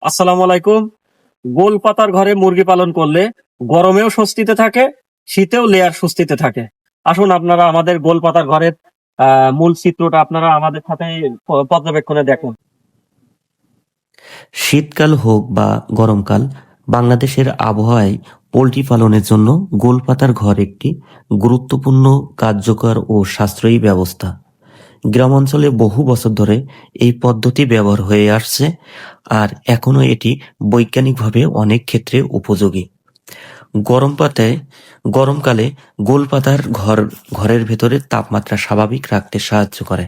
আসসালামু আলাইকুম। গোল পাতার ঘরে মুরগি পালন করলে গরমেও স্বস্তিতে থাকে, শীতেও লেয়ার স্বস্তিতে থাকে। আসুন আপনারা আমাদের গোল পাতার ঘরের মূল চিত্রটা আপনারা আমাদের সাথে পর্যবেক্ষণে দেখুন। শীতকাল হোক বা গরমকাল, বাংলাদেশের আবহাওয়ায় পোল্ট্রি পালনের জন্য গোলপাতার ঘর একটি গুরুত্বপূর্ণ, কার্যকর ও সাশ্রয়ী ব্যবস্থা। গ্রামাঞ্চলে বহু বছর ধরে এই পদ্ধতি ব্যবহার হয়ে আসছে, আর এখনো এটি বৈজ্ঞানিকভাবে অনেক ক্ষেত্রে উপযোগী। গরম পাতায় গরমকালে গোলপাতার ঘরের ভেতরে তাপমাত্রা স্বাভাবিক রাখতে সাহায্য করে।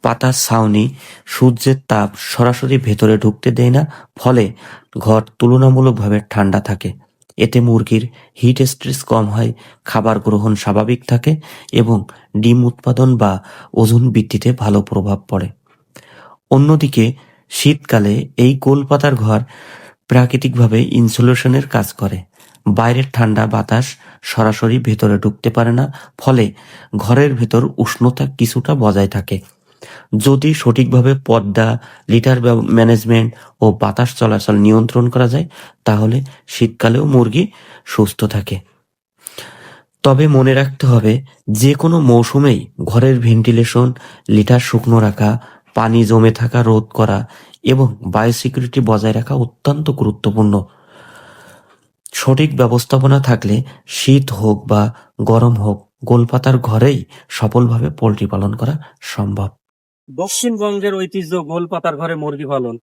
পাতার ছাউনি সূর্যের তাপ সরাসরি ভেতরে ঢুকতে দেয় না, ফলে ঘর তুলনামূলকভাবে ঠান্ডা থাকে। এতে মুরগির হিট স্ট্রেস কম হয়, খাবার গ্রহণ স্বাভাবিক থাকে এবং ডিম উৎপাদন বা ওজন বৃদ্ধিতে ভালো প্রভাব পড়ে। অন্যদিকে শীতকালে এই গোলপাতার ঘর প্রাকৃতিকভাবে ইনসুলেশনের কাজ করে। বাইরের ঠান্ডা বাতাস সরাসরি ভেতরে ঢুকতে পারে না, ফলে ঘরের ভেতর উষ্ণতা কিছুটা বজায় থাকে। যদি সঠিকভাবে পর্দা, লিটার ম্যানেজমেন্ট ও বাতাস চলাচল নিয়ন্ত্রণ করা যায়, তাহলে শীতকালেও মুরগি সুস্থ থাকে। তবে মনে রাখতে হবে, যে কোনো মৌসুমেই ঘরের ভেন্টিলেশন, লিটার শুকনো রাখা, পানি জমে থাকা রোধ করা এবং বায়োসিকিউরিটি বজায় রাখা অত্যন্ত গুরুত্বপূর্ণ। সঠিক ব্যবস্থাপনা থাকলে শীত হোক বা গরম হোক, গোলপাতার ঘরেই সফলভাবে পোল্ট্রি পালন করা সম্ভব। দক্ষিণবঙ্গের ঐতিহ্য গোল পাতার ঘরে মুরগি পালন।